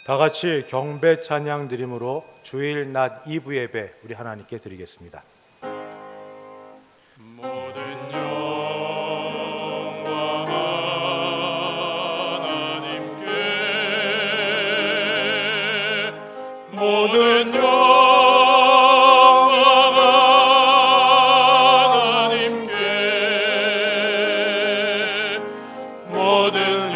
다 같이 경배 찬양 드림으로 주일 낮 2부 예배 우리 하나님께 드리겠습니다. 모든 영광 하나님께, 모든 영광 하나님께, 모든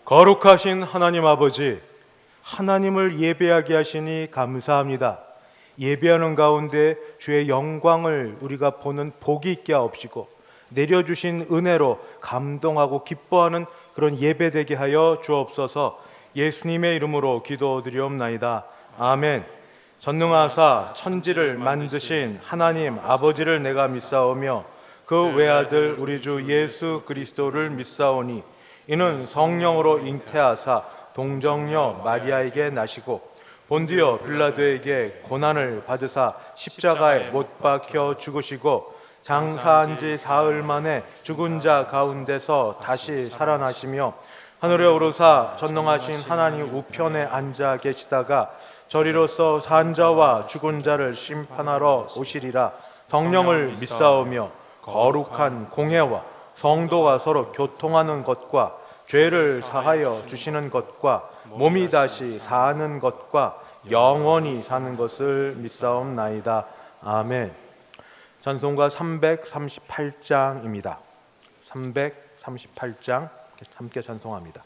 거룩하신 하나님 아버지, 하나님을 예배하게 하시니 감사합니다. 예배하는 가운데 주의 영광을 우리가 보는 복이 있게 하옵시고 내려주신 은혜로 감동하고 기뻐하는 그런 예배되게 하여 주옵소서. 예수님의 이름으로 기도드리옵나이다. 아멘. 전능하사 천지를 만드신 하나님 아버지를 내가 믿사오며 그 외아들 우리 주 예수 그리스도를 믿사오니 이는 성령으로 잉태하사 동정녀 마리아에게 나시고 본디오 빌라도에게 고난을 받으사 십자가에 못 박혀 죽으시고 장사한 지 사흘 만에 죽은 자 가운데서 다시 살아나시며 하늘에 오르사 전능하신 하나님 우편에 앉아 계시다가 저리로서 산 자와 죽은 자를 심판하러 오시리라. 성령을 믿사오며 거룩한 공회와 성도가 서로 교통하는 것과 죄를 사하여 주시는 것과 몸이 다시 사는 것과 영원히 사는 것을 믿사옵나이다. 아멘. 찬송가 338장입니다. 338장 함께 찬송합니다.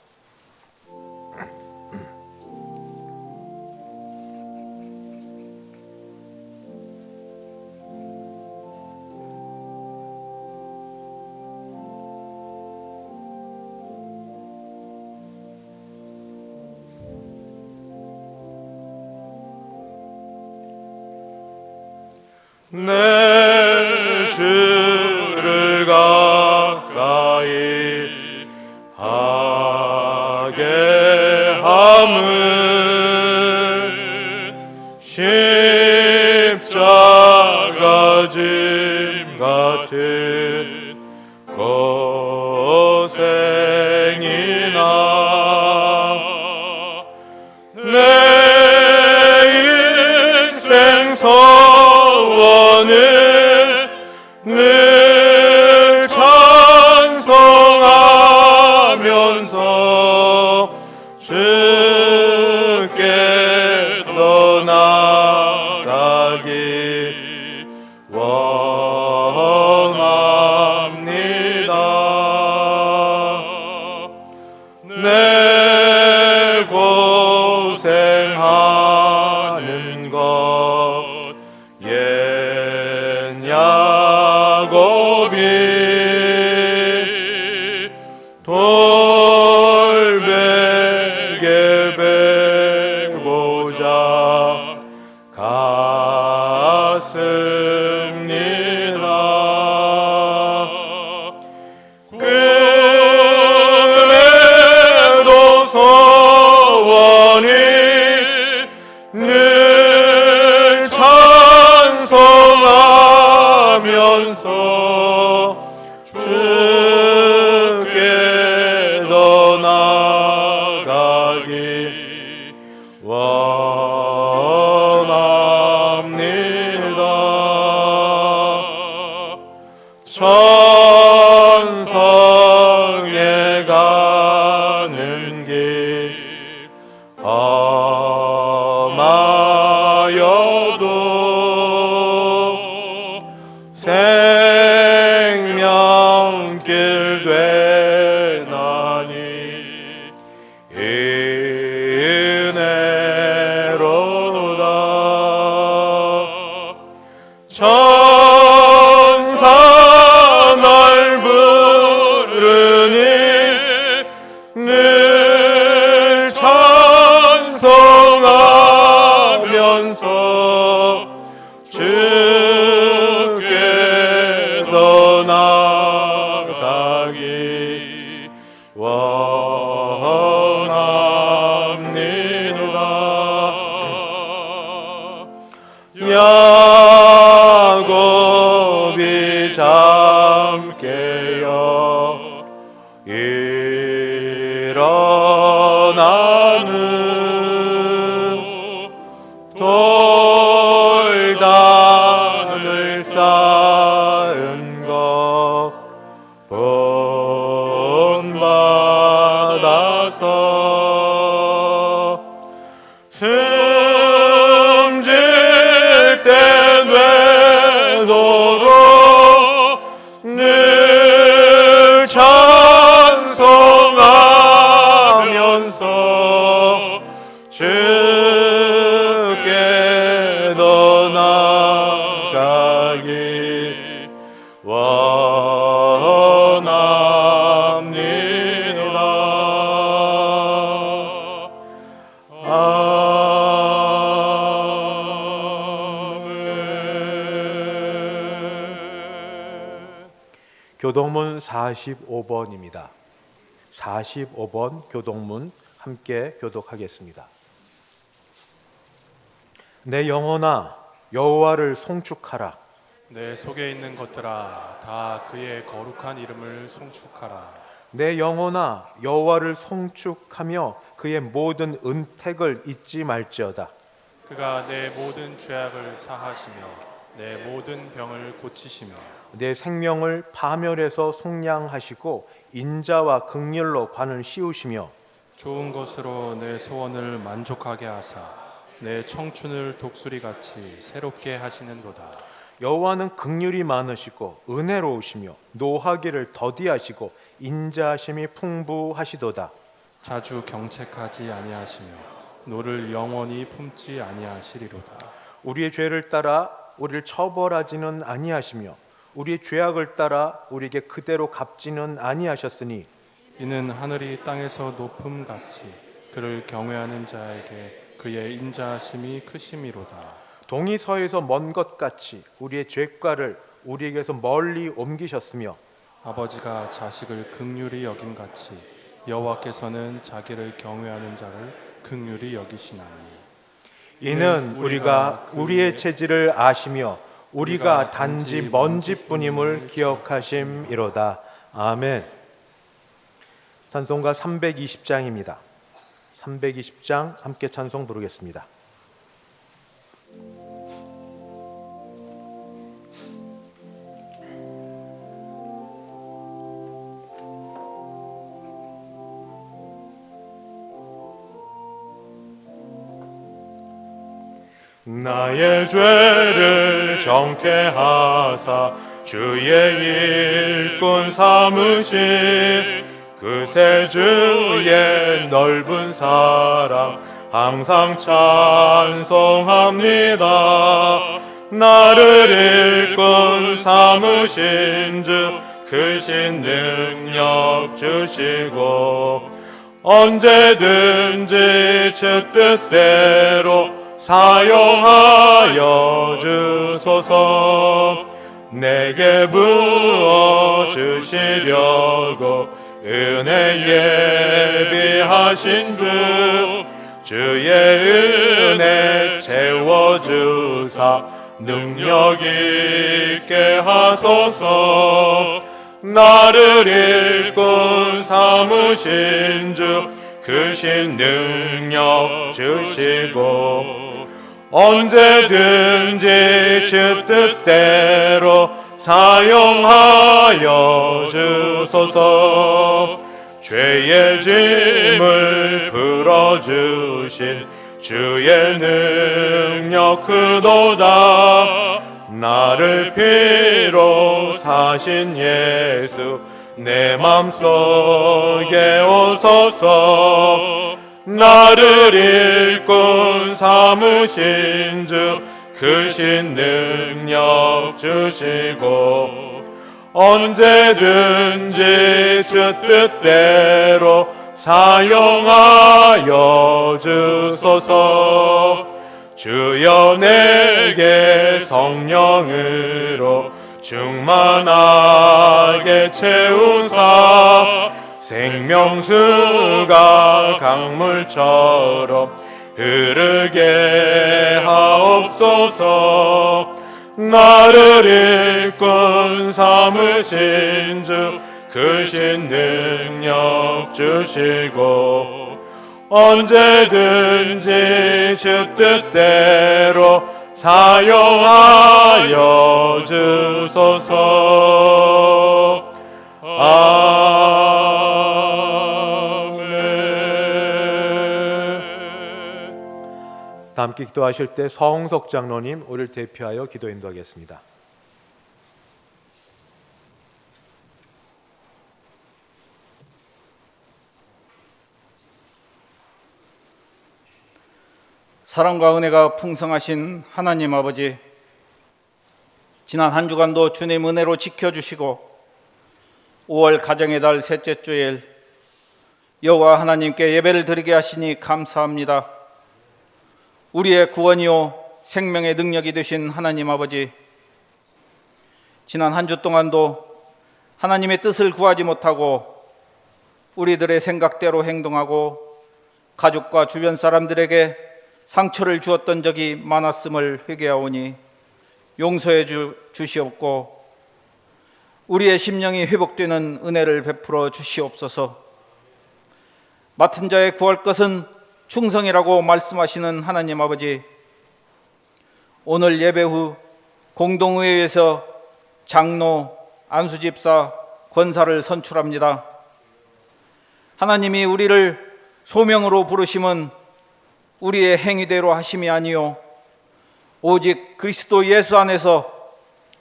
내 주를 가까이 하게 함은 십자가 짐 같은 고생이나 내 인생 소원을 늘 찬송하면서 주께 더 나아가기 원합니다. 내 고생하는 것 옛 야곱이 돌베개 베고자 갔습니다. 그래도 소원이 늘 찬송하면서 주께 더 나아가기 원합니다. 천성에 가는 길 험한 하여도 생명길 되나니 은혜로다. 천사 날 부르니 늘 찬송하면서 주께 더 나아가기 원합니다. 야곱이 잠깨어 일어나는 돌단을 쌓은 것 본받아서 숨질 때 되도록 늘 찬송하면서 주께 더 나아가기 원합니다. 아멘. 교동문 45번입니다. 45번 교동문 함께 교독하겠습니다. 내 영혼아 여호와를 송축하라. 내 속에 있는 것들아 다 그의 거룩한 이름을 송축하라. 내 영혼아 여호와를 송축하며 그의 모든 은택을 잊지 말지어다. 그가 내 모든 죄악을 사하시며 내 모든 병을 고치시며 내 생명을 파멸해서 속량하시고 인자와 긍휼로 관을 씌우시며 좋은 것으로 내 소원을 만족하게 하사 내 청춘을 독수리같이 새롭게 하시는도다. 여호와는 긍휼이 많으시고 은혜로우시며 노하기를 더디하시고 인자하심이 풍부하시도다. 자주 경책하지 아니하시며 노를 영원히 품지 아니하시리로다. 우리의 죄를 따라 우리를 처벌하지는 아니하시며 우리의 죄악을 따라 우리에게 그대로 갚지는 아니하셨으니 이는 하늘이 땅에서 높음 같이 그를 경외하는 자에게 그의 인자하심이 크심이로다. 동이 서에서 먼 것 같이 우리의 죄과를 우리에게서 멀리 옮기셨으며 아버지가 자식을 긍휼히 여김 같이 여호와께서는 자기를 경외하는 자를 긍휼히 여기시나니 이는 우리가 우리의 체질을 아시며 우리가 단지 먼지뿐임을 기억하심이로다. 아멘. 찬송가 320장입니다. 320장 함께 찬송 부르겠습니다. 나의 죄를 정케 하사 주의 일꾼 삼으신 그새 주의 넓은 사랑 항상 찬송합니다. 나를 일꾼 삼으신 주 크신 능력 주시고 언제든지 주 뜻대로 사용하여 주소서. 내게 부어 주시려고 은혜 예비하신 주 주의 은혜 채워주사 능력 있게 하소서. 나를 일꾼 삼으신 주 크신 능력 주시고 언제든지 주 뜻대로 사용하여 주소서. 죄의 짐을 풀어주신 주의 능력 크도다. 나를 피로 사신 예수 내 맘속에 오소서. 나를 일꾼 삼으신 주 크신 능력 주시고 언제든지 주 뜻대로 사용하여 주소서. 주여 내게 성령으로 충만하게 채우사 생명수가 강물처럼 흐르게 하옵소서. 나를 일꾼 삼으신 주 크신 능력 주시고 언제든지 주 뜻대로 사용하여 주소서. 아멘. 다 함께 기도하실 때 서홍석 장로님 우리를 대표하여 기도 인도하겠습니다. 사랑과 은혜가 풍성하신 하나님 아버지, 지난 한 주간도 주님 은혜로 지켜주시고 5월 가정의 달 셋째 주일 여호와 하나님께 예배를 드리게 하시니 감사합니다. 우리의 구원이요 생명의 능력이 되신 하나님 아버지, 지난 한 주 동안도 하나님의 뜻을 구하지 못하고 우리들의 생각대로 행동하고 가족과 주변 사람들에게 상처를 주었던 적이 많았음을 회개하오니 용서해 주시옵고 우리의 심령이 회복되는 은혜를 베풀어 주시옵소서. 맡은 자의 구할 것은 충성이라고 말씀하시는 하나님 아버지, 오늘 예배 후 공동의회에서 장로, 안수집사, 권사를 선출합니다. 하나님이 우리를 소명으로 부르심은 우리의 행위대로 하심이 아니요 오직 그리스도 예수 안에서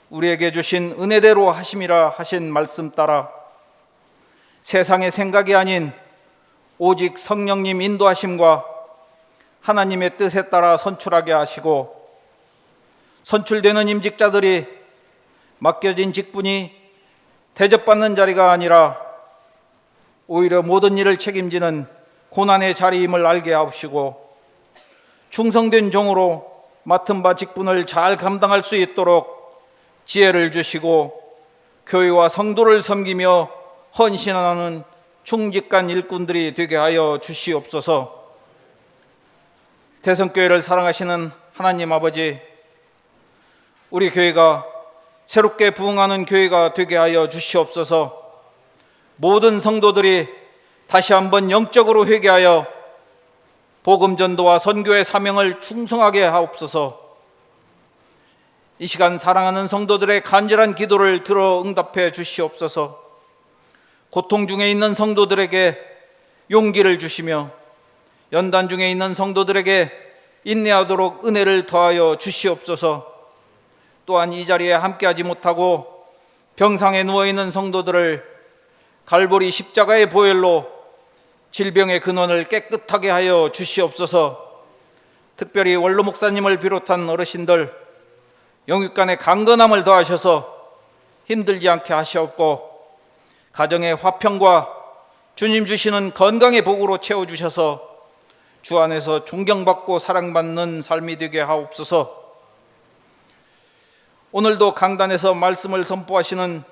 우리에게 주신 은혜대로 하심이라 하신 말씀 따라 세상의 생각이 아닌 오직 성령님 인도하심과 하나님의 뜻에 따라 선출하게 하시고 선출되는 임직자들이 맡겨진 직분이 대접받는 자리가 아니라 오히려 모든 일을 책임지는 고난의 자리임을 알게 하옵시고 충성된 종으로 맡은 바 직분을 잘 감당할 수 있도록 지혜를 주시고 교회와 성도를 섬기며 헌신하는 충직한 일꾼들이 되게 하여 주시옵소서. 대성교회를 사랑하시는 하나님 아버지, 우리 교회가 새롭게 부흥하는 교회가 되게 하여 주시옵소서. 모든 성도들이 다시 한번 영적으로 회개하여 복음 전도와 선교의 사명을 충성하게 하옵소서. 이 시간 사랑하는 성도들의 간절한 기도를 들어 응답해 주시옵소서. 고통 중에 있는 성도들에게 용기를 주시며 연단 중에 있는 성도들에게 인내하도록 은혜를 더하여 주시옵소서. 또한 이 자리에 함께하지 못하고 병상에 누워있는 성도들을 갈보리 십자가의 보혈로 질병의 근원을 깨끗하게 하여 주시옵소서. 특별히 원로 목사님을 비롯한 어르신들 영육간의 강건함을 더하셔서 힘들지 않게 하시옵고 가정의 화평과 주님 주시는 건강의 복으로 채워주셔서 주 안에서 존경받고 사랑받는 삶이 되게 하옵소서. 오늘도 강단에서 말씀을 선포하시는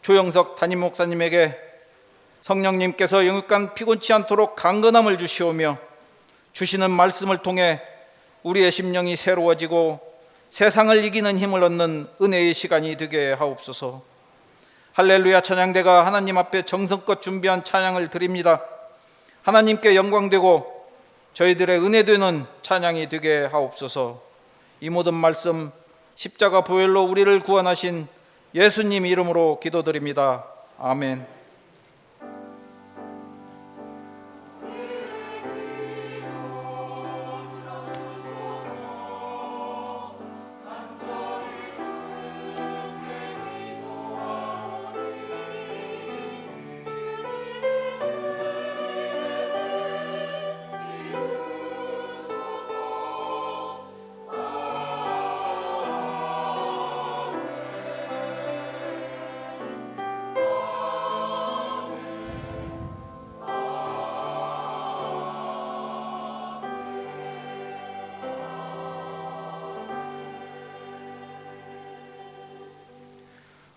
조영석 담임 목사님에게 성령님께서 영육간 피곤치 않도록 강건함을 주시오며 주시는 말씀을 통해 우리의 심령이 새로워지고 세상을 이기는 힘을 얻는 은혜의 시간이 되게 하옵소서. 할렐루야 찬양대가 하나님 앞에 정성껏 준비한 찬양을 드립니다. 하나님께 영광되고 저희들의 은혜되는 찬양이 되게 하옵소서. 이 모든 말씀 십자가 보혈로 우리를 구원하신 예수님 이름으로 기도드립니다. 아멘.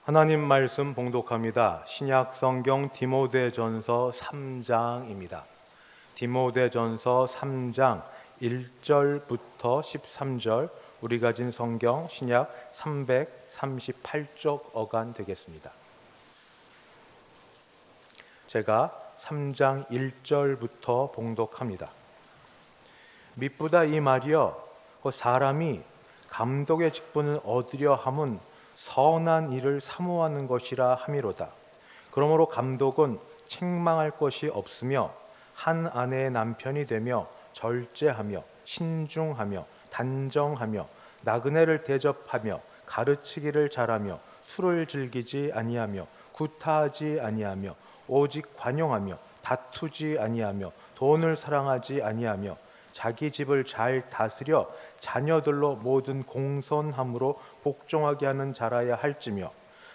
하나님 말씀 봉독합니다. 신약 성경 디모데전서 3장입니다. 디모데전서 3장 1절부터 13절, 우리 가진 성경 신약 338쪽 어간 되겠습니다. 제가 3장 1절부터 봉독합니다. 미쁘다 이 말이여, 그 사람이 감독의 직분을 얻으려 함은 선한 일을 사모하는 것이라 함이로다. 그러므로 감독은 책망할 것이 없으며 한 아내의 남편이 되며 절제하며 신중하며 단정하며 나그네를 대접하며 가르치기를 잘하며 술을 즐기지 아니하며 구타하지 아니하며 오직 관용하며 다투지 아니하며 돈을 사랑하지 아니하며 자기 집을 잘 다스려 자녀들로 모든 공손함으로 복종하게 하는 자라야 할지며,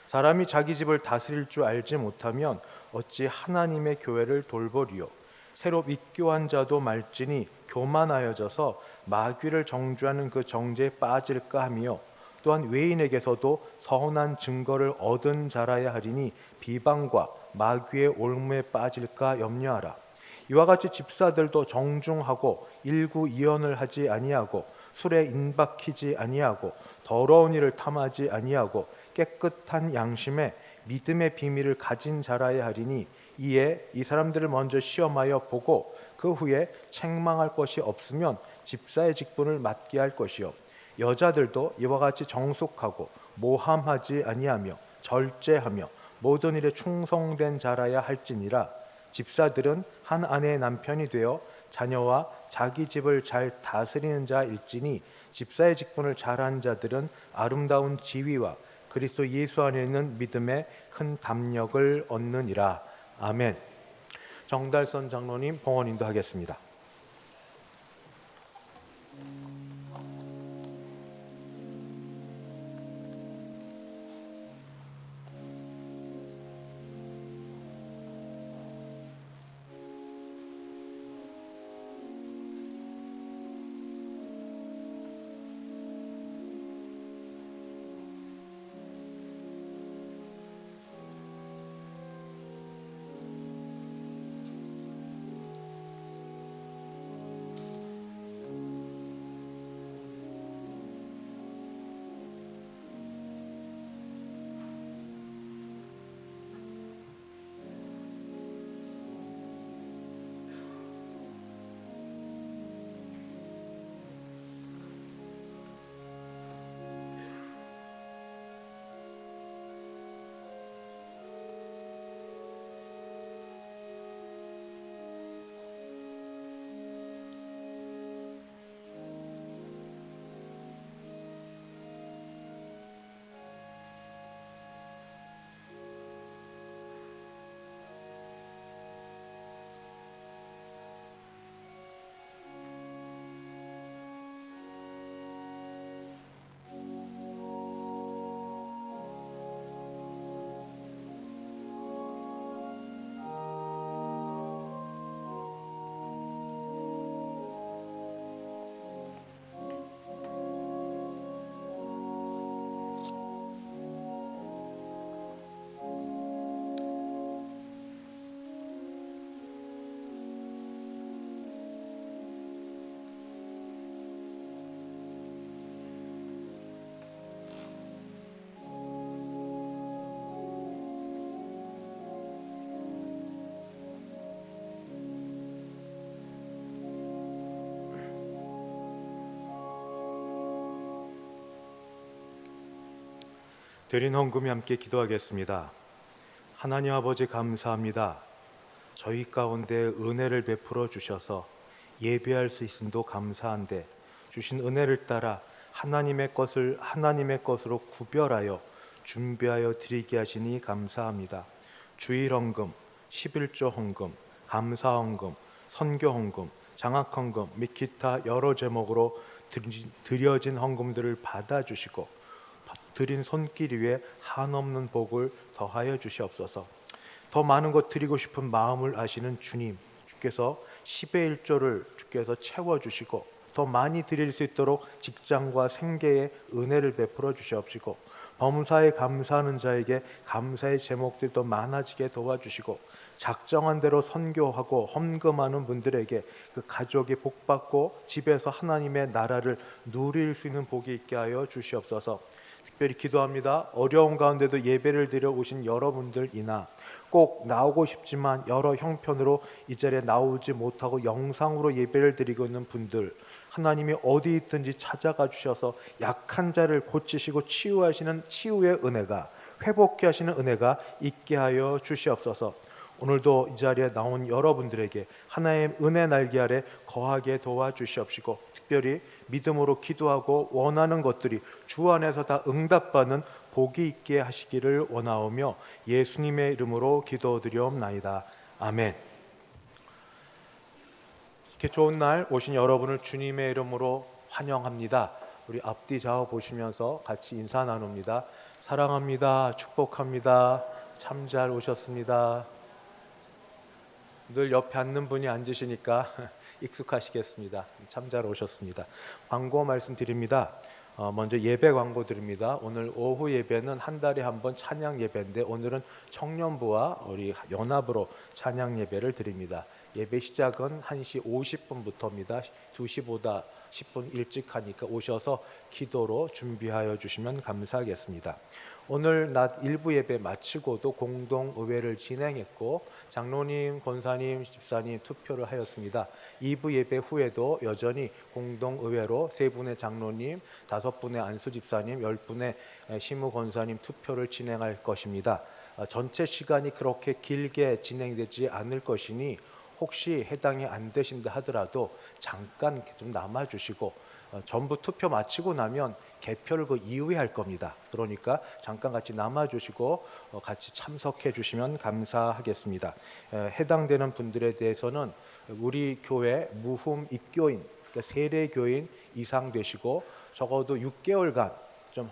사람이 자기 집을 다스릴 줄 알지 못하면 어찌 하나님의 교회를 돌보리요. 새로 입교한 자도 말지니 교만하여져서 마귀를 정죄하는 그 정죄에 빠질까 하며, 또한 외인에게서도 선한 증거를 얻은 자라야 하리니 비방과 마귀의 올무에 빠질까 염려하라. 이와 같이 집사들도 정중하고 일구이연을 하지 아니하고 술에 인박히지 아니하고 더러운 일을 탐하지 아니하고 깨끗한 양심에 믿음의 비밀을 가진 자라야 하리니, 이에 이 사람들을 먼저 시험하여 보고 그 후에 책망할 것이 없으면 집사의 직분을 맡게 할 것이요. 여자들도 이와 같이 정숙하고 모함하지 아니하며 절제하며 모든 일에 충성된 자라야 할지니라. 집사들은 한 아내의 남편이 되어 자녀와 자기 집을 잘 다스리는 자일지니, 집사의 직분을 잘한 자들은 아름다운 지위와 그리스도 예수 안에 있는 믿음에 큰 담력을 얻느니라. 아멘. 정달선 장로님 봉헌 인도하겠습니다. 드린 헌금이 함께 기도하겠습니다. 하나님 아버지 감사합니다. 저희 가운데 은혜를 베풀어 주셔서 예배할 수 있음도 감사한데, 주신 은혜를 따라 하나님의 것을 하나님의 것으로 구별하여 준비하여 드리게 하시니 감사합니다. 주일 헌금, 11조 헌금, 감사 헌금, 선교 헌금, 장학 헌금 및 기타 여러 제목으로 드려진 헌금들을 받아주시고 드린 손길 위에 한없는 복을 더하여 주시옵소서. 더 많은 것 드리고 싶은 마음을 아시는 주님, 주께서 10의 1조를 주께서 채워주시고 더 많이 드릴 수 있도록 직장과 생계에 은혜를 베풀어 주시옵시고, 범사에 감사하는 자에게 감사의 제목들이 더 많아지게 도와주시고, 작정한 대로 선교하고 헌금하는 분들에게 그 가족이 복받고 집에서 하나님의 나라를 누릴 수 있는 복이 있게 하여 주시옵소서. 특별히 기도합니다. 어려운 가운데도 예배를 드려 오신 여러분들이나 꼭 나오고 싶지만 여러 형편으로 이 자리에 나오지 못하고 영상으로 예배를 드리고 있는 분들, 하나님이 어디 있든지 찾아가 주셔서 약한 자를 고치시고 치유하시는 치유의 은혜가, 회복케 하시는 은혜가 있게 하여 주시옵소서. 오늘도 이 자리에 나온 여러분들에게 하나의 은혜 날개 아래 거하게 도와주시옵시고, 특별히 믿음으로 기도하고 원하는 것들이 주 안에서 다 응답받는 복이 있게 하시기를 원하오며 예수님의 이름으로 기도드리옵나이다. 아멘. 이렇게 좋은 날 오신 여러분을 주님의 이름으로 환영합니다. 우리 앞뒤 좌우 보시면서 같이 인사 나눕니다. 사랑합니다. 축복합니다. 참 잘 오셨습니다. 늘 옆에 앉는 분이 앉으시니까 익숙하시겠습니다. 참 잘 오셨습니다. 광고 말씀드립니다. 먼저 예배 광고 드립니다. 오늘 오후 예배는 한 달에 한 번 찬양 예배인데, 오늘은 청년부와 우리 연합으로 찬양 예배를 드립니다. 예배 시작은 1시 50분부터입니다. 2시보다 10분 일찍 하니까 오셔서 기도로 준비하여 주시면 감사하겠습니다. 오늘 낮 일부 예배 마치고도 공동의회를 진행했고, 장로님, 권사님, 집사님 투표를 하였습니다. 2부 예배 후에도 여전히 공동의회로 3분의 장로님, 5분의 안수집사님, 10분의 시무권사님 투표를 진행할 것입니다. 전체 시간이 그렇게 길게 진행되지 않을 것이니 혹시 해당이 안 되신다 하더라도 잠깐 좀 남아주시고, 전부 투표 마치고 나면 개표를 그 이후에 할 겁니다. 그러니까 잠깐 같이 남아주시고 같이 참석해 주시면 감사하겠습니다. 해당되는 분들에 대해서는 우리 교회 무흠 입교인, 그러니까 세례교인 이상 되시고 적어도 6개월간 좀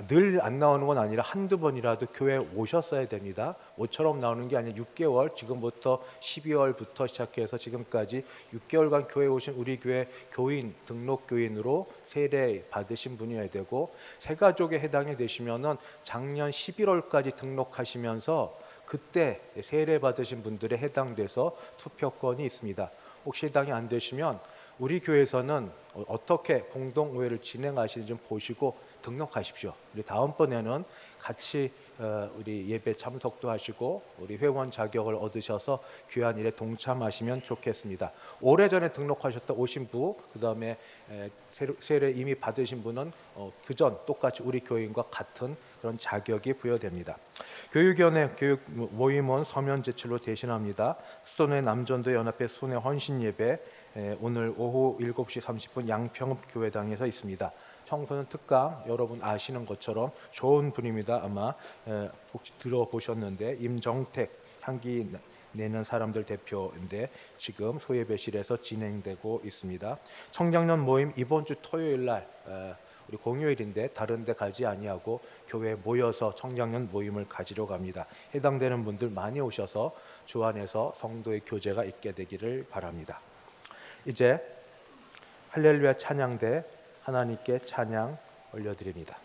늘 안 나오는 건 아니라 한두 번이라도 교회에 오셨어야 됩니다. 모처럼 나오는 게 아니라 6개월, 지금부터 12월부터 시작해서 지금까지 6개월간 교회에 오신 우리 교회 교인, 등록 교인으로 세례 받으신 분이어야 되고, 새가족에 해당이 되시면은 작년 11월까지 등록하시면서 그때 세례 받으신 분들에 해당돼서 투표권이 있습니다. 혹시 해당이 안 되시면 우리 교회에서는 어떻게 공동의회를 진행하시는지 좀 보시고 등록하십시오. 우리 다음번에는 같이 우리 예배 참석도 하시고 우리 회원 자격을 얻으셔서 귀한 일에 동참하시면 좋겠습니다. 오래전에 등록하셨다 오신 분, 그 다음에 세례 이미 받으신 분은 그전 똑같이 우리 교인과 같은 그런 자격이 부여됩니다. 교육위원회 교육 모임은 서면 제출로 대신합니다. 수도내 남전도 연합회 순회 헌신 예배 오늘 오후 7시 30분 양평읍 교회당에서 있습니다. 청소년 특강 여러분 아시는 것처럼 좋은 분입니다. 아마 혹시 들어보셨는데 임정택 향기 내는 사람들 대표인데 지금 소예배실에서 진행되고 있습니다. 청장년 모임 이번 주 토요일 날 우리 공휴일인데 다른 데 가지 아니하고 교회에 모여서 청장년 모임을 가지러 갑니다. 해당되는 분들 많이 오셔서 주 안에서 성도의 교제가 있게 되기를 바랍니다. 이제 할렐루야 찬양대 하나님께 찬양 올려드립니다.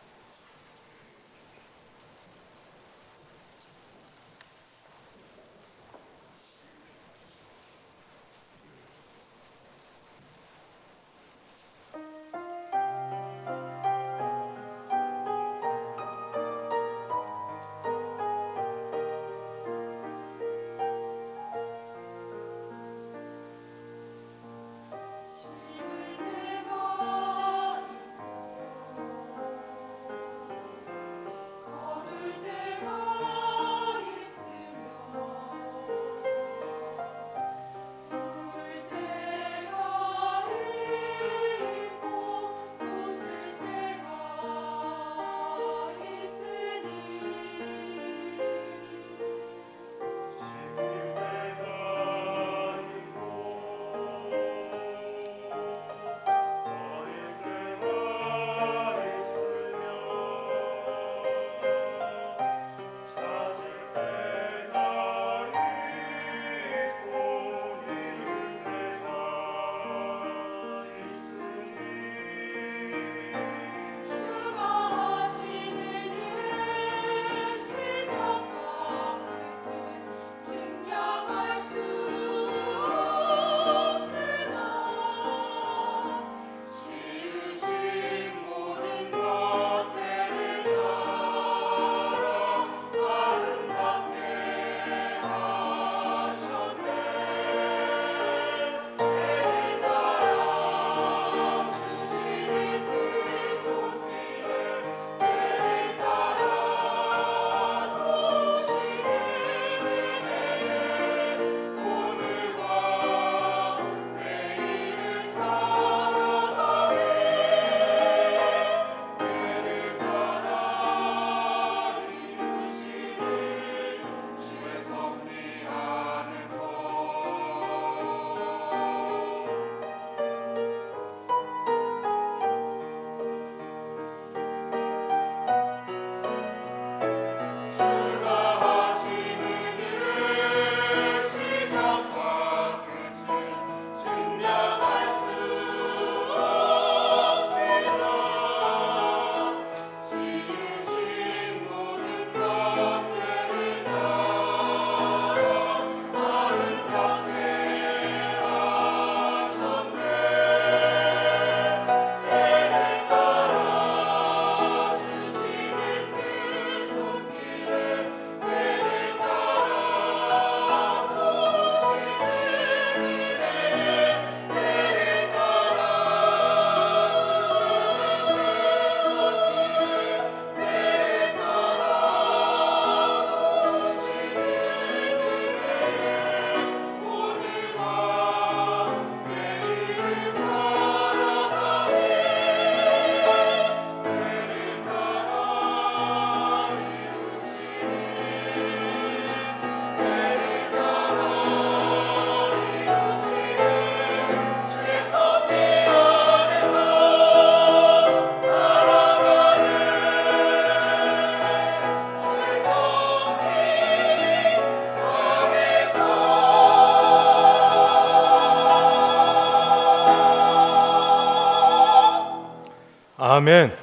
아멘.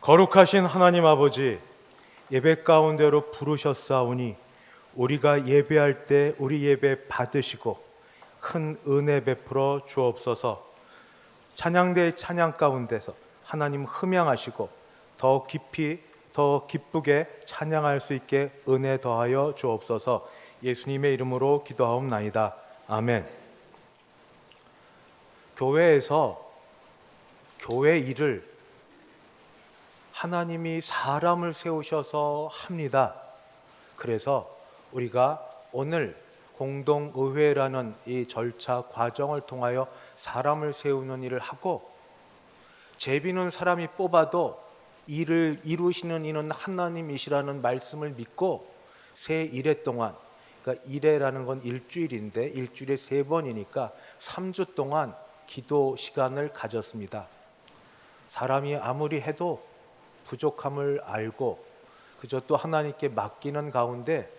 거룩하신 하나님 아버지, 예배 가운데로 부르셨사오니 우리가 예배할 때 우리 예배 받으시고 큰 은혜 베풀어 주옵소서. 찬양대의 찬양 가운데서 하나님 흠양하시고 더 깊이 더 기쁘게 찬양할 수 있게 은혜 더하여 주옵소서. 예수님의 이름으로 기도하옵나이다. 아멘. 교회에서 교회 일을 하나님이 사람을 세우셔서 합니다. 그래서 우리가 오늘 공동의회라는 이 절차 과정을 통하여 사람을 세우는 일을 하고, 제비는 사람이 뽑아도 일을 이루시는 이는 하나님이시라는 말씀을 믿고 새 일회 동안, 그러니까 일회라는 건 일주일인데 일주일에 3번이니까 3주 동안 기도 시간을 가졌습니다. 사람이 아무리 해도 부족함을 알고 그저 또 하나님께 맡기는 가운데,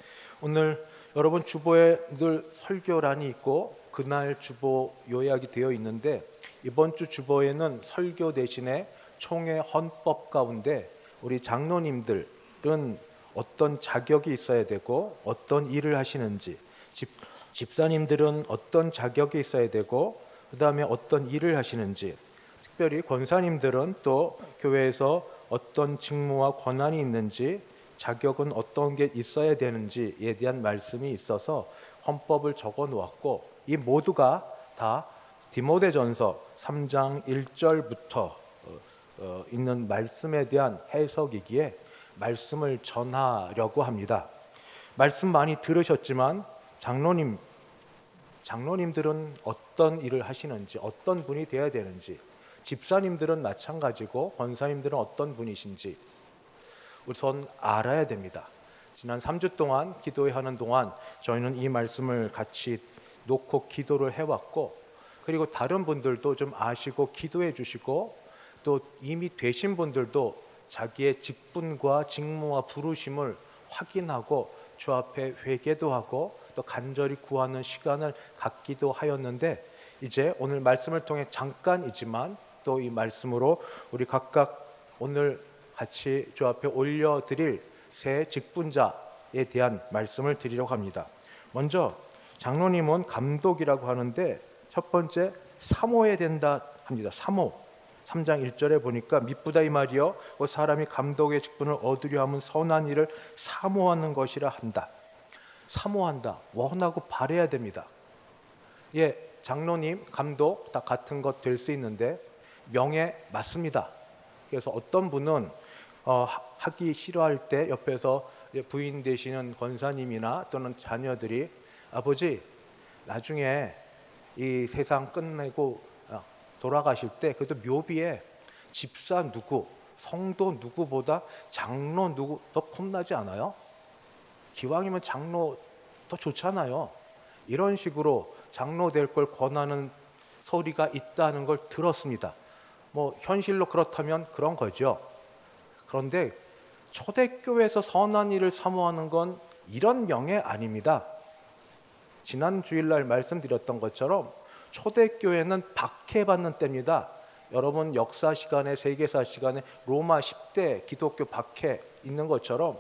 오늘 여러분 주보에 늘 설교란이 있고 그날 주보 요약이 되어 있는데, 이번 주 주보에는 설교 대신에 총회 헌법 가운데 우리 장로님들은 어떤 자격이 있어야 되고 어떤 일을 하시는지, 집사님들은 어떤 자격이 있어야 되고 그 다음에 어떤 일을 하시는지, 특별히 권사님들은 또 교회에서 어떤 직무와 권한이 있는지, 자격은 어떤 게 있어야 되는지에 대한 말씀이 있어서 헌법을 적어 놓았고, 이 모두가 다 디모데전서 3장 1절부터 있는 말씀에 대한 해석이기에 말씀을 전하려고 합니다. 말씀 많이 들으셨지만 장로님들은 어떤 일을 하시는지, 어떤 분이 되어야 되는지, 집사님들은 마찬가지고 권사님들은 어떤 분이신지 우선 알아야 됩니다. 지난 3주 동안 기도회 하는 동안 저희는 이 말씀을 같이 놓고 기도를 해왔고, 그리고 다른 분들도 좀 아시고 기도해 주시고, 또 이미 되신 분들도 자기의 직분과 직무와 부르심을 확인하고 주 앞에 회개도 하고 또 간절히 구하는 시간을 갖기도 하였는데, 이제 오늘 말씀을 통해 잠깐이지만 또 이 말씀으로 우리 각각 오늘 같이 주 앞에 올려드릴 새 직분자에 대한 말씀을 드리려고 합니다. 먼저 장로님은 감독이라고 하는데 첫 번째 사모해야 된다 합니다. 사모. 3장 1절에 보니까 미쁘다 이 말이여 사람이 감독의 직분을 얻으려 하면 선한 일을 사모하는 것이라 한다. 사모한다. 원하고 바라야 됩니다. 예, 장로님, 감독 다 같은 것 될 수 있는데 명예 맞습니다. 그래서 어떤 분은 하기 싫어할 때 옆에서 부인 되시는 권사님이나 또는 자녀들이 아버지 나중에 이 세상 끝내고 돌아가실 때 그래도 묘비에 집사 누구, 성도 누구보다 장로 누구 더 폼나지 않아요? 기왕이면 장로 더 좋잖아요. 이런 식으로 장로 될 걸 권하는 소리가 있다는 걸 들었습니다. 뭐 현실로 그렇다면 그런 거죠. 그런데 초대교회에서 선한 일을 사모하는 건 이런 명예 아닙니다. 지난 주일날 말씀드렸던 것처럼 초대교회는 박해받는 때입니다. 여러분 역사 시간에, 세계사 시간에 로마 10대 기독교 박해 있는 것처럼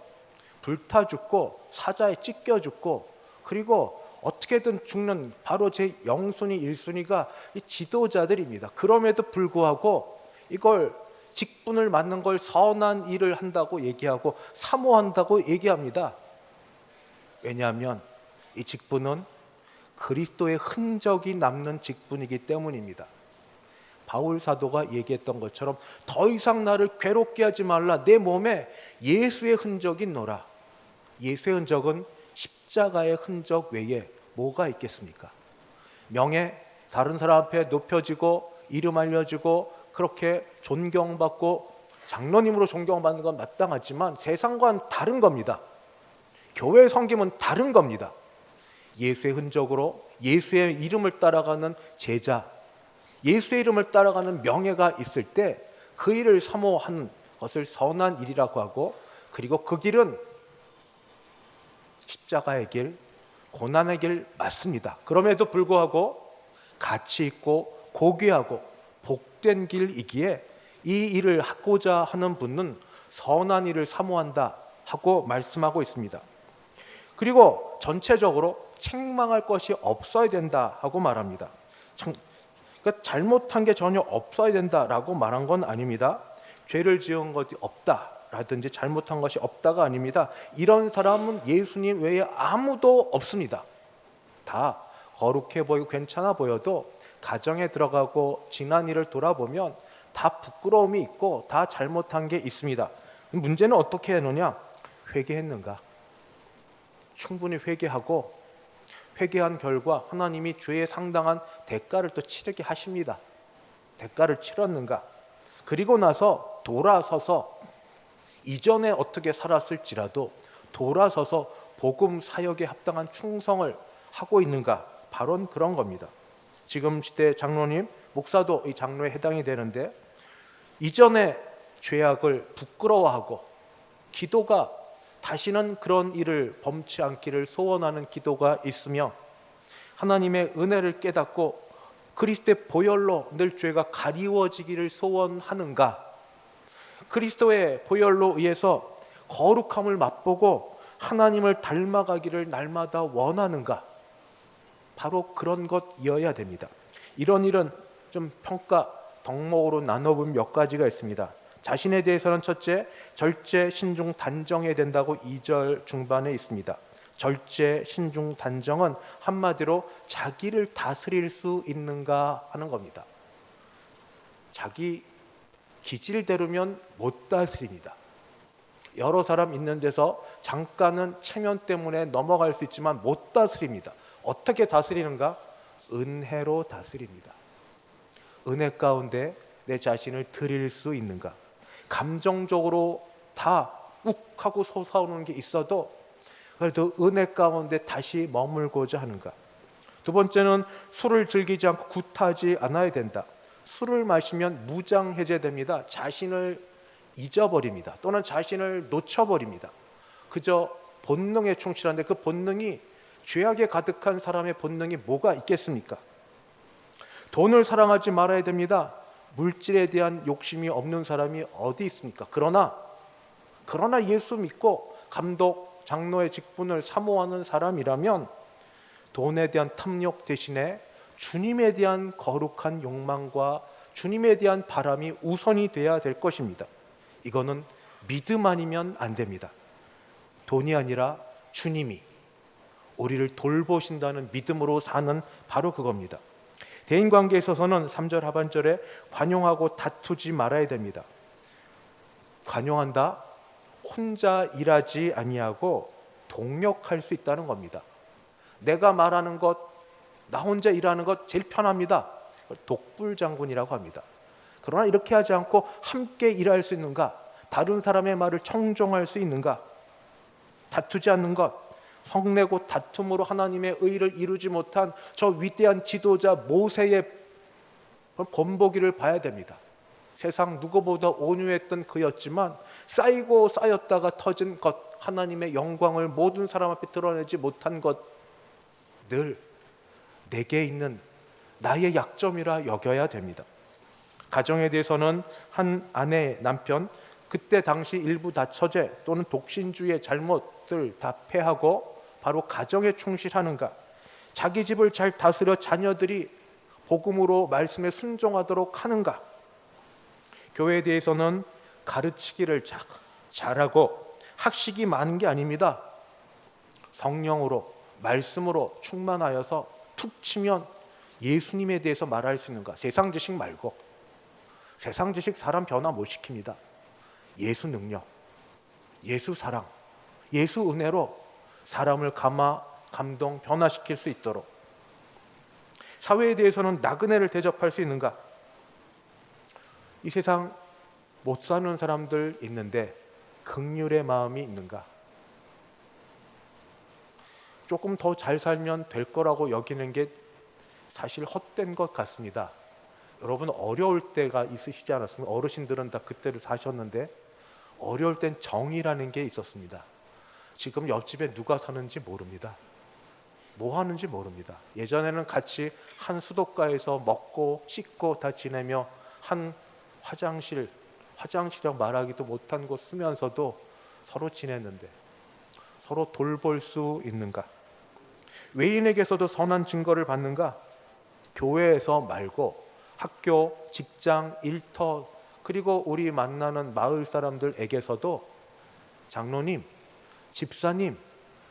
불타 죽고 사자에 찢겨 죽고, 그리고 어떻게든 죽는 바로 제 영순위 1순위가 이 지도자들입니다. 그럼에도 불구하고 이걸 직분을 맡는 걸 선한 일을 한다고 얘기하고 사모한다고 얘기합니다. 왜냐하면 이 직분은 그리스도의 흔적이 남는 직분이기 때문입니다. 바울 사도가 얘기했던 것처럼 더 이상 나를 괴롭게 하지 말라. 내 몸에 예수의 흔적이 있노라. 예수의 흔적은 십자가의 흔적 외에 뭐가 있겠습니까? 명예, 다른 사람 앞에 높여지고 이름 알려지고 그렇게 존경받고 장로님으로 존경받는 건 마땅하지만 세상과는 다른 겁니다. 교회 섬김은 다른 겁니다. 예수의 흔적으로 예수의 이름을 따라가는 제자, 예수의 이름을 따라가는 명예가 있을 때 그 일을 사모하는 것을 선한 일이라고 하고, 그리고 그 길은 십자가의 길, 고난의 길 맞습니다. 그럼에도 불구하고 가치 있고 고귀하고 복된 길이기에 이 일을 하고자 하는 분은 선한 일을 사모한다 하고 말씀하고 있습니다. 그리고 전체적으로 책망할 것이 없어야 된다 하고 말합니다. 그러니까 잘못한 게 전혀 없어야 된다라고 말한 건 아닙니다. 죄를 지은 것이 없다라든지 잘못한 것이 없다가 아닙니다. 이런 사람은 예수님 외에 아무도 없습니다. 다 거룩해 보이고 괜찮아 보여도 가정에 들어가고 지난 일을 돌아보면 다 부끄러움이 있고 다 잘못한 게 있습니다. 문제는 어떻게 하느냐? 회개했는가? 충분히 회개하고 회개한 결과 하나님이 죄에 상당한 대가를 또 치르게 하십니다. 대가를 치렀는가? 그리고 나서 돌아서서 이전에 어떻게 살았을지라도 돌아서서 복음 사역에 합당한 충성을 하고 있는가? 바로 그런 겁니다. 지금 시대 장로님, 목사도 이 장로에 해당이 되는데 이전에 죄악을 부끄러워하고 기도가 다시는 그런 일을 범치 않기를 소원하는 기도가 있으며 하나님의 은혜를 깨닫고 그리스도의 보혈로 늘 죄가 가리워지기를 소원하는가? 그리스도의 보혈로 의해서 거룩함을 맛보고 하나님을 닮아가기를 날마다 원하는가? 바로 그런 것이어야 됩니다. 이런 일은 좀 평가 덕목으로 나눠보면 몇 가지가 있습니다. 자신에 대해서는 첫째, 절제, 신중, 단정해야 된다고 2절 중반에 있습니다. 절제, 신중, 단정은 한마디로 자기를 다스릴 수 있는가 하는 겁니다. 자기 기질대로면 못 다스립니다. 여러 사람 있는 데서 잠깐은 체면 때문에 넘어갈 수 있지만 못 다스립니다. 어떻게 다스리는가? 은혜로 다스립니다. 은혜 가운데 내 자신을 드릴 수 있는가? 감정적으로 다 욱하고 솟아오르는 게 있어도 그래도 은혜 가운데 다시 머물고자 하는가? 두 번째는 술을 즐기지 않고 굿하지 않아야 된다. 술을 마시면 무장해제됩니다. 자신을 잊어버립니다. 또는 자신을 놓쳐버립니다. 그저 본능에 충실한데 그 본능이 죄악에 가득한 사람의 본능이 뭐가 있겠습니까? 돈을 사랑하지 말아야 됩니다. 물질에 대한 욕심이 없는 사람이 어디 있습니까? 그러나 예수 믿고 감독, 장로의 직분을 사모하는 사람이라면 돈에 대한 탐욕 대신에 주님에 대한 거룩한 욕망과 주님에 대한 바람이 우선이 돼야 될 것입니다. 이거는 믿음 아니면 안 됩니다. 돈이 아니라 주님이 우리를 돌보신다는 믿음으로 사는 바로 그겁니다. 대인관계에 있어서는 3절 하반절에 관용하고 다투지 말아야 됩니다. 관용한다? 혼자 일하지 아니하고 동력할 수 있다는 겁니다. 내가 말하는 것, 나 혼자 일하는 것 제일 편합니다. 독불장군이라고 합니다. 그러나 이렇게 하지 않고 함께 일할 수 있는가? 다른 사람의 말을 청종할 수 있는가? 다투지 않는 것, 성내고 다툼으로 하나님의 의를 이루지 못한 저 위대한 지도자 모세의 본보기를 봐야 됩니다. 세상 누구보다 온유했던 그였지만 쌓이고 쌓였다가 터진 것, 하나님의 영광을 모든 사람 앞에 드러내지 못한 것, 늘 내게 있는 나의 약점이라 여겨야 됩니다. 가정에 대해서는 한 아내, 남편, 그때 당시 일부 다처제 또는 독신주의 잘못들 다 폐하고 바로 가정에 충실하는가? 자기 집을 잘 다스려 자녀들이 복음으로 말씀에 순종하도록 하는가? 교회에 대해서는 가르치기를 잘하고 학식이 많은 게 아닙니다. 성령으로 말씀으로 충만하여서 툭 치면 예수님에 대해서 말할 수 있는가? 세상 지식 말고. 세상 지식 사람 변화 못 시킵니다. 예수 능력, 예수 사랑, 예수 은혜로 사람을 감동, 변화시킬 수 있도록. 사회에 대해서는 나그네를 대접할 수 있는가? 이 세상 못 사는 사람들 있는데 긍휼의 마음이 있는가? 조금 더 잘 살면 될 거라고 여기는 게 사실 헛된 것 같습니다. 여러분 어려울 때가 있으시지 않았습니까? 어르신들은 다 그때를 사셨는데 어려울 땐 정이라는 게 있었습니다. 지금 옆집에 누가 사는지 모릅니다. 뭐 하는지 모릅니다. 예전에는 같이 한 수도가에서 먹고 씻고 다 지내며 한 화장실이라고 말하기도 못한 곳 쓰면서도 서로 지냈는데 서로 돌볼 수 있는가? 외인에게서도 선한 증거를 받는가? 교회에서 말고 학교, 직장, 일터, 그리고 우리 만나는 마을 사람들에게서도 장로님, 집사님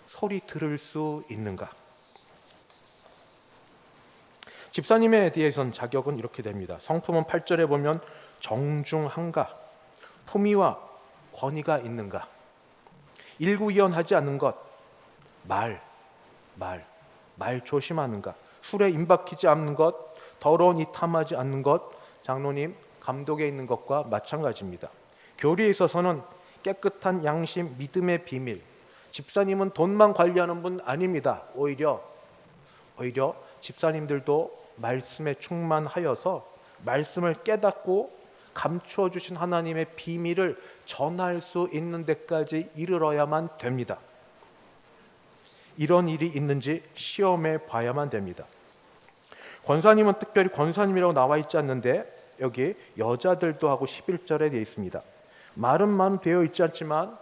소리 들을 수 있는가? 집사님에 대해서는 자격은 이렇게 됩니다. 성품은 8절에 보면 정중한가? 품위와 권위가 있는가? 일구이연하지 않는 것, 말 조심하는가? 술에 임박히지 않는 것, 더러운 이 탐하지 않는 것, 장로님 감독에 있는 것과 마찬가지입니다. 교리에 있어서는 깨끗한 양심, 믿음의 비밀. 집사님은 돈만 관리하는 분 아닙니다. 오히려 집사님들도 말씀에 충만하여서 말씀을 깨닫고 감추어 주신 하나님의 비밀을 전할 수 있는 데까지 이르러야만 됩니다. 이런 일이 있는지 시험해 봐야만 됩니다. 권사님은 특별히 권사님이라고 나와 있지 않는데 여기 여자들도 하고 11절에 되어 있습니다. 말은 되어 있지 않지만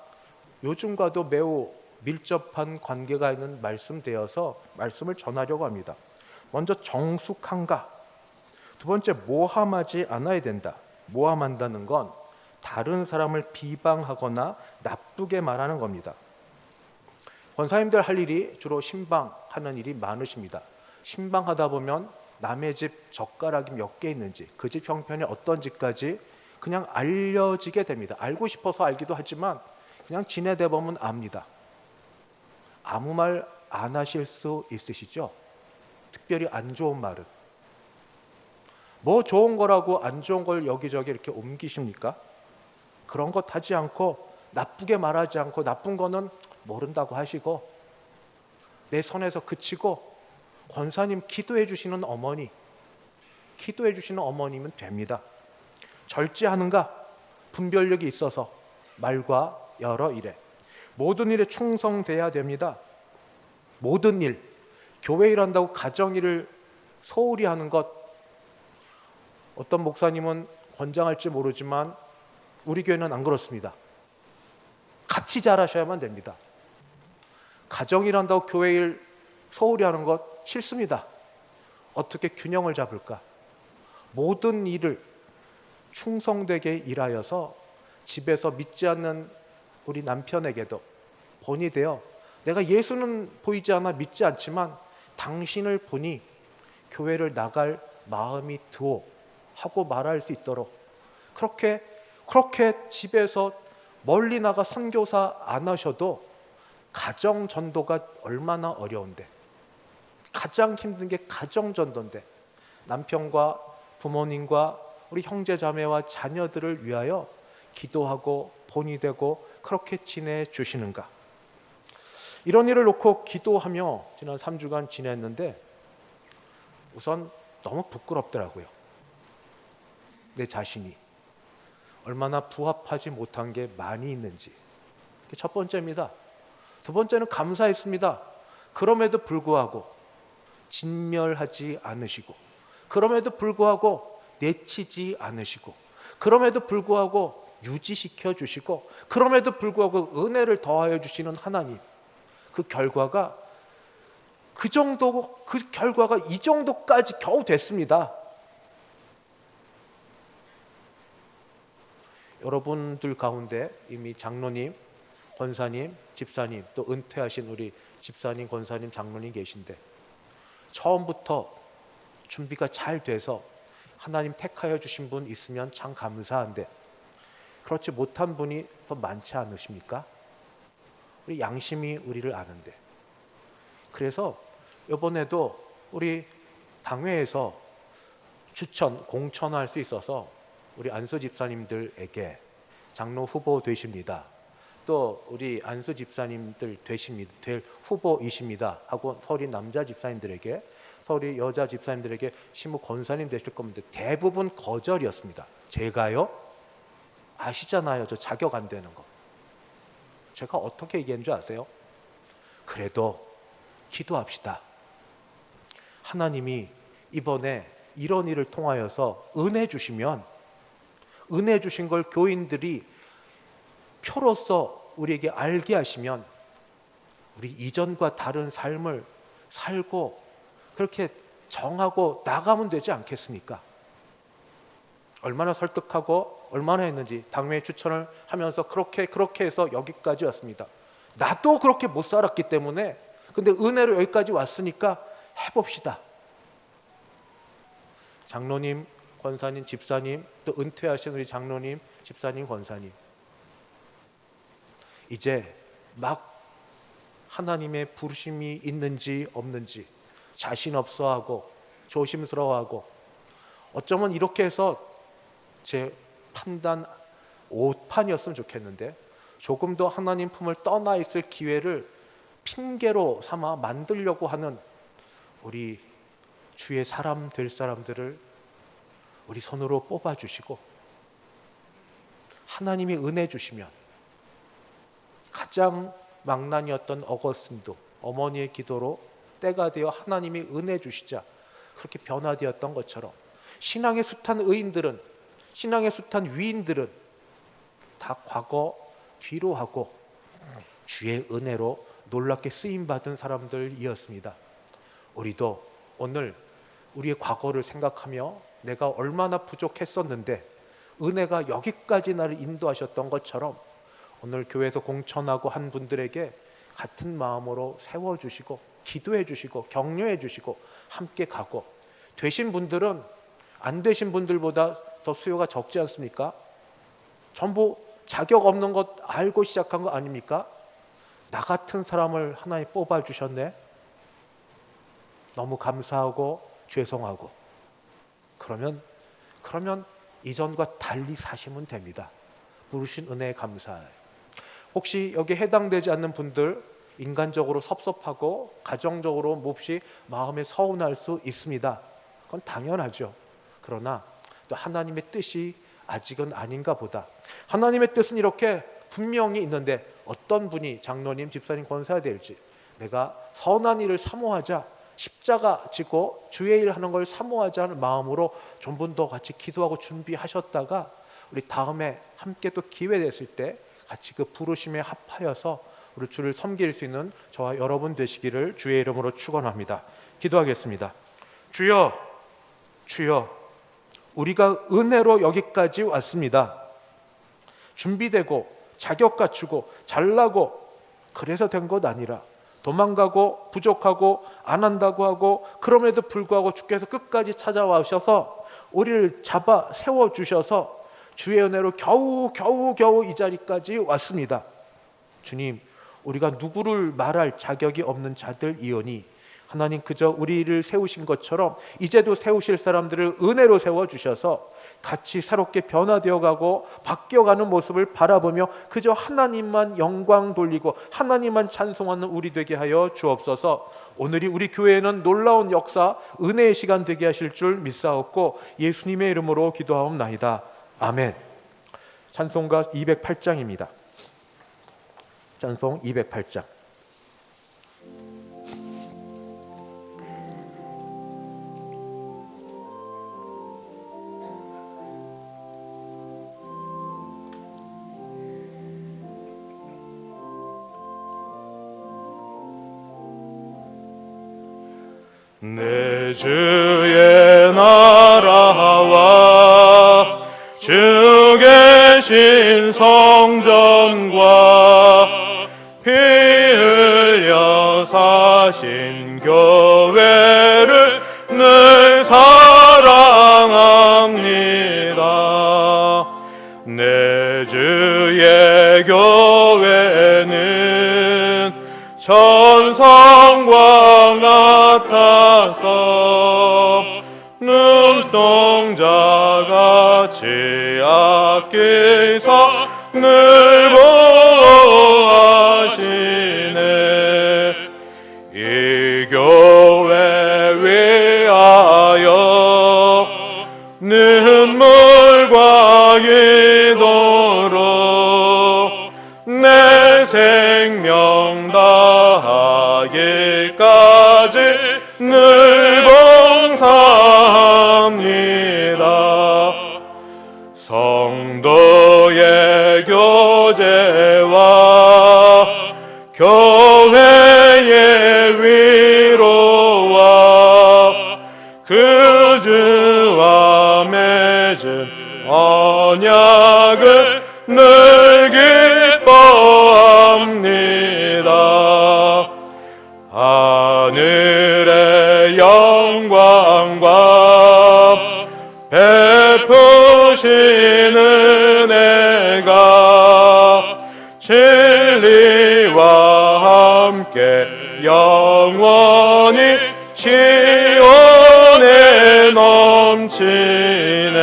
요즘과도 매우 밀접한 관계가 있는 말씀되어서 말씀을 전하려고 합니다. 먼저 정숙한가? 두 번째 모함하지 않아야 된다. 모함한다는 건 다른 사람을 비방하거나 나쁘게 말하는 겁니다. 권사님들 할 일이 주로 신방하는 일이 많으십니다. 신방하다 보면 남의 집 젓가락이 몇 개 있는지, 그 집 형편이 어떤지까지 그냥 알려지게 됩니다. 알고 싶어서 알기도 하지만 그냥 지내다 보면 압니다. 아무 말 안 하실 수 있으시죠? 특별히 안 좋은 말은. 뭐 좋은 거라고 안 좋은 걸 여기저기 이렇게 옮기십니까? 그런 것 하지 않고 나쁘게 말하지 않고 나쁜 거는 모른다고 하시고 내 선에서 그치고 권사님 기도해 주시는 어머니면 됩니다. 절제하는가? 분별력이 있어서 말과 여러 일에 모든 일에 충성돼야 됩니다. 모든 일, 교회 일한다고 가정 일을 소홀히 하는 것, 어떤 목사님은 권장할지 모르지만 우리 교회는 안 그렇습니다. 같이 잘하셔야만 됩니다. 가정 일한다고 교회 일 소홀히 하는 것 싫습니다. 어떻게 균형을 잡을까? 모든 일을 충성되게 일하여서 집에서 믿지 않는 우리 남편에게도 본이 되어 내가 예수는 보이지 않아 믿지 않지만 당신을 보니 교회를 나갈 마음이 드오 하고 말할 수 있도록 그렇게 집에서 멀리 나가 선교사 안 하셔도 가정 전도가 얼마나 어려운데, 가장 힘든 게 가정 전도인데 남편과 부모님과 우리 형제 자매와 자녀들을 위하여 기도하고 본이 되고 그렇게 지내주시는가? 이런 일을 놓고 기도하며 지난 3주간 지냈는데 우선 너무 부끄럽더라고요. 내 자신이 얼마나 부합하지 못한 게 많이 있는지. 첫 번째입니다. 두 번째는 감사했습니다. 그럼에도 불구하고 진멸하지 않으시고, 그럼에도 불구하고 내치지 않으시고, 그럼에도 불구하고 유지시켜 주시고, 그럼에도 불구하고 은혜를 더하여 주시는 하나님. 그 결과가 이 정도까지 겨우 됐습니다. 여러분들 가운데 이미 장로님, 권사님, 집사님, 또 은퇴하신 우리 집사님, 권사님, 장로님 계신데 처음부터 준비가 잘 돼서 하나님 택하여 주신 분 있으면 참 감사한데 그렇지 못한 분이 더 많지 않으십니까? 우리 양심이 우리를 아는데. 그래서 이번에도 우리 당회에서 공천할 수 있어서 우리 안수 집사님들에게 장로 후보 되십니다. 또 우리 안수 집사님들 될 후보이십니다 하고 서리 남자 집사님들에게, 서리 여자 집사님들에게 시무 권사님 되실 겁니다. 대부분 거절이었습니다. 제가요? 아시잖아요. 저 자격 안 되는 거. 제가 어떻게 얘기한 줄 아세요? 그래도 기도합시다. 하나님이 이번에 이런 일을 통하여서 은혜 주시면 은혜 주신 걸 교인들이 표로서 우리에게 알게 하시면 우리 이전과 다른 삶을 살고 그렇게 정하고 나가면 되지 않겠습니까? 얼마나 설득하고 얼마나 했는지 당회에 추천을 하면서 그렇게 해서 여기까지 왔습니다. 나도 그렇게 못 살았기 때문에 근데 은혜로 여기까지 왔으니까 해봅시다. 장로님, 권사님, 집사님, 또 은퇴하신 우리 장로님, 집사님, 권사님, 이제 막 하나님의 부르심이 있는지 없는지 자신 없어하고 조심스러워하고 어쩌면 이렇게 해서 제 판단 오판이었으면 좋겠는데 조금 더 하나님 품을 떠나 있을 기회를 핑계로 삼아 만들려고 하는 우리 주의 사람 될 사람들을 우리 손으로 뽑아주시고 하나님이 은혜 주시면 가장 망난이었던 어거스틴도 어머니의 기도로 때가 되어 하나님이 은혜 주시자 그렇게 변화되었던 것처럼 신앙의 숱한 의인들은, 신앙의 숱한 위인들은 다 과거 뒤로 하고 주의 은혜로 놀랍게 쓰임받은 사람들이었습니다. 우리도 오늘 우리의 과거를 생각하며 내가 얼마나 부족했었는데 은혜가 여기까지 나를 인도하셨던 것처럼 오늘 교회에서 공천하고 한 분들에게 같은 마음으로 세워주시고 기도해주시고 격려해주시고 함께 가고, 되신 분들은 안 되신 분들보다 더 수요가 적지 않습니까? 전부 자격 없는 것 알고 시작한 거 아닙니까? 나 같은 사람을 하나님 뽑아주셨네. 너무 감사하고 죄송하고 그러면 이전과 달리 사시면 됩니다. 부르신 은혜에 감사해요. 혹시 여기에 해당되지 않는 분들, 인간적으로 섭섭하고 가정적으로 몹시 마음에 서운할 수 있습니다. 그건 당연하죠. 그러나 또 하나님의 뜻이 아직은 아닌가 보다. 하나님의 뜻은 이렇게 분명히 있는데 어떤 분이 장로님, 집사님, 권사가 될지, 내가 선한 일을 사모하자, 십자가 지고 주의 일 하는 걸 사모하자 하는 마음으로 좀 더 같이 기도하고 준비하셨다가 우리 다음에 함께 또 기회 됐을 때 같이 그 부르심에 합하여서 우리 주를 섬길 수 있는 저와 여러분 되시기를 주의 이름으로 축원합니다. 기도하겠습니다. 주여, 주여, 우리가 은혜로 여기까지 왔습니다. 준비되고 자격 갖추고 잘나고 그래서 된 것 아니라 도망가고 부족하고 안 한다고 하고 그럼에도 불구하고 주께서 끝까지 찾아와셔서 우리를 잡아 세워주셔서 주의 은혜로 겨우 이 자리까지 왔습니다. 주님, 우리가 누구를 말할 자격이 없는 자들이오니 하나님 그저 우리를 세우신 것처럼 이제도 세우실 사람들을 은혜로 세워주셔서 같이 새롭게 변화되어가고 바뀌어가는 모습을 바라보며 그저 하나님만 영광 돌리고 하나님만 찬송하는 우리 되게 하여 주옵소서. 오늘이 우리 교회에는 놀라운 역사, 은혜의 시간 되게 하실 줄 믿사옵고 예수님의 이름으로 기도하옵나이다. 아멘. 찬송가 208장입니다. 찬송 208장. 내 주의 나라와 주 계신 성전과 피 흘려 사신 교회를 늘 사랑합니다. 내 주의 교회는 천상과 같아서 눈동자같이 아끼사 늘 보호하시네. 이 교회 위하여 눈물과 기도로 내 생명 다하기까지 늘 봉사합니다. 교제와 교회의 위로와 그 주와 맺은 언약을 늘 기뻐합니다. 하늘의 영광과 베푸시는 은혜가 진리와 함께 영원히 시온에 넘치네.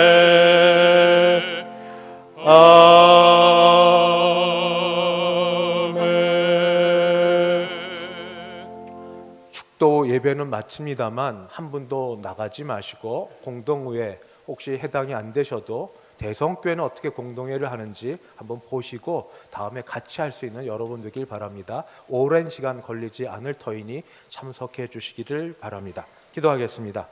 축도 예배는 마칩니다만 한 분도 나가지 마시고 공동의회 혹시 해당이 안 되셔도 대성교회는 어떻게 공동회를 하는지 한번 보시고 다음에 같이 할 수 있는 여러분 되길 바랍니다. 오랜 시간 걸리지 않을 터이니 참석해 주시기를 바랍니다. 기도하겠습니다.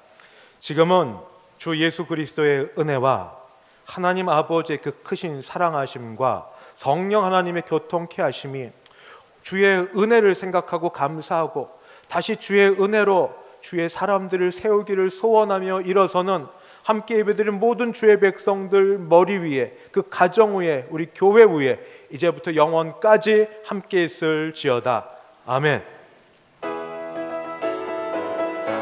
지금은 주 예수 그리스도의 은혜와 하나님 아버지의 그 크신 사랑하심과 성령 하나님의 교통케 하심이 주의 은혜를 생각하고 감사하고 다시 주의 은혜로 주의 사람들을 세우기를 소원하며 일어서는 함께 예배드린 모든 주의 백성들 머리 위에 그 가정 위에 우리 교회 위에 이제부터 영원까지 함께 있을지어다. 아멘.